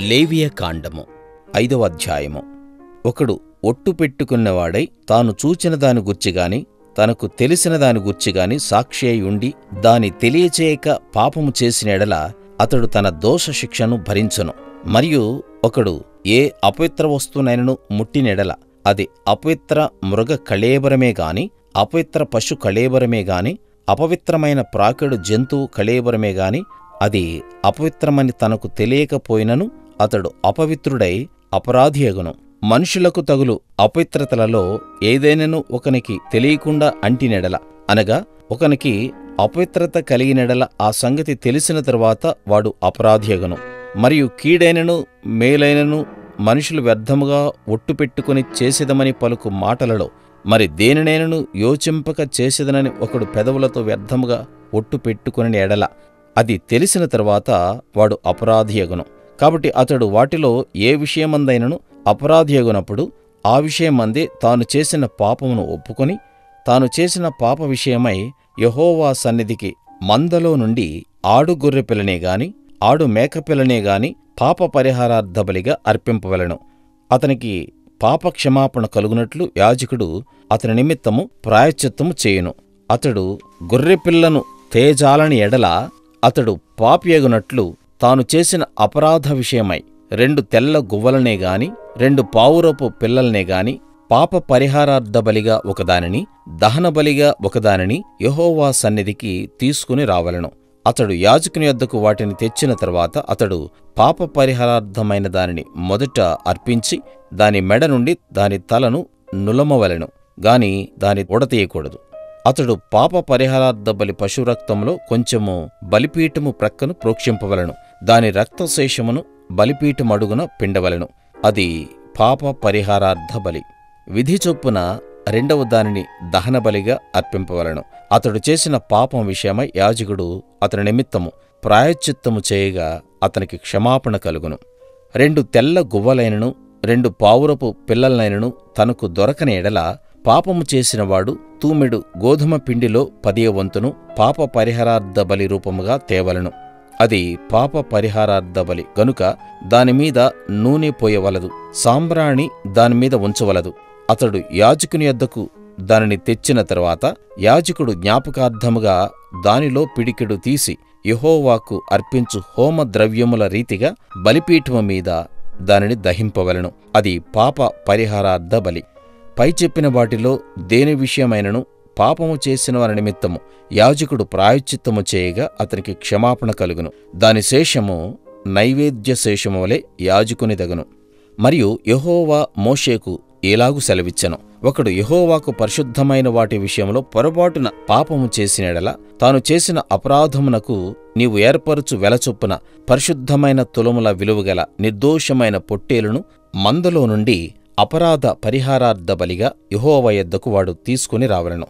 లేవియకాండము 5వ అధ్యాయము. ఒకడు ఒట్టు పెట్టుకున్నవాడై తాను చూచిన దాని గూర్చిగాని తనకు తెలిసిన దాని గూర్చిగాని సాక్షి అయి ఉండి దాని తెలియచేయక పాపము చేసిన యెడల అతడు తన దోష శిక్షను భరించును. మరియు ఒకడు ఏ అపవిత్ర వస్తువునైనను ముట్టిన యెడల అది అపవిత్ర మృగ కళేబరమే గాని అపవిత్ర పశు కళేబరమే గాని అపవిత్రమైన ప్రాకుడు జంతువు కళేబరమే గాని అది అపవిత్రమని తనకు తెలియకపోయినను అతడు అపవిత్రుడై అపరాధి అగును. మనుషులకు తగులు అపవిత్రతలలో ఏదైనను ఒకనికి తెలియకుండా అంటినెడల అనగా ఒకనికి అపవిత్రత కలిగినెడల ఆ సంగతి తెలిసిన తరువాత వాడు అపరాధి అగును. మరియు కీడైనను మేలైనను మనుషులు వ్యర్థముగా ఒట్టు పెట్టుకుని చేసేదమని పలుకు మాటలలో మరి దేనినైనను యోచింపక చేసేదనని ఒకడు పెదవులతో వ్యర్థముగా ఒట్టు పెట్టుకుని ఎడల అది తెలిసిన తరువాత వాడు అపరాధి అగును. కాబట్టి అతడు వాటిలో ఏ విషయమందైనను అపరాధి అగునప్పుడు ఆ విషయమందే తాను చేసిన పాపమును ఒప్పుకొని తాను చేసిన పాప విషయమై యెహోవా సన్నిధికి మందలో నుండి ఆడు గొర్రెపిల్లనే గాని ఆడు మేకపిల్లనే గాని పాప పరిహారార్థ బలిగా అర్పింపవలెను. అతనికి పాప క్షమాపణ కలుగునట్లు యాజకుడు అతని నిమిత్తము ప్రాయశ్చిత్తము చేయును. అతడు గొర్రెపిల్లను తేజాలని ఎడల అతడు పాపియగునట్లు తాను చేసిన అపరాధ విషయమై 2 తెల్ల గువ్వలనే గాని 2 పావురపు పిల్లల్నే గాని పాప పరిహారార్థ బలిగా ఒకదానిని దహనబలిగా ఒకదానిని యెహోవా సన్నిధికి తీసుకుని రావలెను. అతడు యాజకుని యొద్దకు వాటిని తెచ్చిన తరువాత అతడు పాప పరిహారార్థమైన దానిని మొదట అర్పించి దాని మెడ నుండి దాని తలను నులమవలెను గాని దాని ఉడతీయకూడదు. అతడు పాప పరిహారార్థ బలి పశురక్తంలో కొంచెము బలిపీఠము ప్రక్కను ప్రోక్షింపవలెను. దాని రక్తశేషమును బలిపీఠమడుగున పిండవలెను. అది పాప పరిహారార్థ బలి. విధి చొప్పున 2వ దానిని దహనబలిగా అర్పింపవలెను. అతడు చేసిన పాపం విషయమై యాజకుడు అతని నిమిత్తము ప్రాయశ్చిత్తము చేయగా అతనికి క్షమాపణ కలుగును. 2 తెల్ల గువ్వలైనను 2 పావురపు పిల్లలనైనను తనకు దొరకని ఎడల పాపము చేసినవాడు తూమెడు గోధుమ పిండిలో 10వ వంతును పాప పరిహారార్థ బలి రూపముగా తేవలెను. అది పాప పరిహారార్థ బలి గనుక దానిమీద నూనె పోయవలదు, సాంబ్రాణి దానిమీద ఉంచవలదు. అతడు యాజకుని యొద్దకు దానిని తెచ్చిన తరువాత యాజకుడు జ్ఞాపకార్థముగా దానిలో పిడికెడు తీసి యెహోవాకు అర్పించు హోమ ద్రవ్యముల రీతిగా బలిపీఠము మీద దానిని దహింపవలెను. అది పాప పరిహారార్థ బలి. పై చెప్పిన వాటిలో దేని విషయమైనను పాపము చేసిన వారి నిమిత్తము యాజకుడు ప్రాయశ్చిత్తము చేయగా అతనికి క్షమాపణ కలుగును. దాని శేషము నైవేద్య శేషము వలె యాజకునిదగును. మరియు యెహోవా మోషేకు ఇలాగు సెలవిచ్చెను. ఒకడు యెహోవాకు పరిశుద్ధమైన వాటి విషయంలో పొరపాటున పాపము చేసిన యెడల తాను చేసిన అపరాధమునకు నీవు ఏర్పరచు వెలచొప్పున పరిశుద్ధమైన తులముల విలువగల నిర్దోషమైన పొట్టేలును మందలో నుండి అపరాధ పరిహారార్థ బలిగా యెహోవా యొద్దకు వాడు తీసుకుని రావలెను.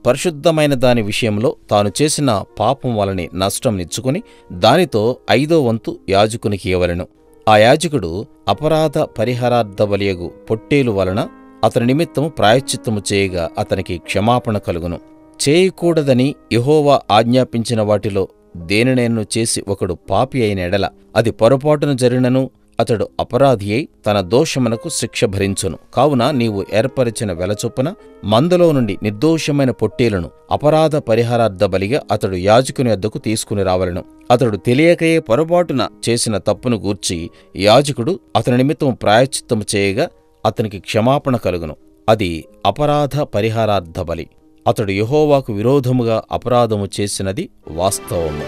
పరిశుద్ధమైన దాని విషయంలో తాను చేసిన పాపం వలని నష్టం నిచ్చుకుని దానితో 5వ వంతు యాజకునికి ఇవ్వవలెను. ఆ యాజకుడు అపరాధ పరిహారార్థ బలియగు పొట్టేలు వలన అతని నిమిత్తము ప్రాయశ్చిత్తము చేయగా అతనికి క్షమాపణ కలుగును. చేయకూడదని యెహోవా ఆజ్ఞాపించిన వాటిలో దేనినైనా చేసి ఒకడు పాపి అయిన ఎడల అది పొరపాటున జరిగినను అతడు అపరాధి అయి తన దోషమునకు శిక్ష భరించును. కావున నీవు ఏర్పరిచిన వెలచొప్పున మందలో నుండి నిర్దోషమైన పొట్టేలను అపరాధ పరిహారార్థ బలిగా అతడు యాజకుని యొద్దకు తీసుకుని రావలెను. అతడు తెలియకయే పొరపాటున చేసిన తప్పును గూర్చి యాజకుడు అతని నిమిత్తం ప్రాయశ్చిత్తము చేయగా అతనికి క్షమాపణ కలుగును. అది అపరాధ పరిహారార్థ బలి. అతడు యెహోవాకు విరోధముగా అపరాధము చేసినది వాస్తవము.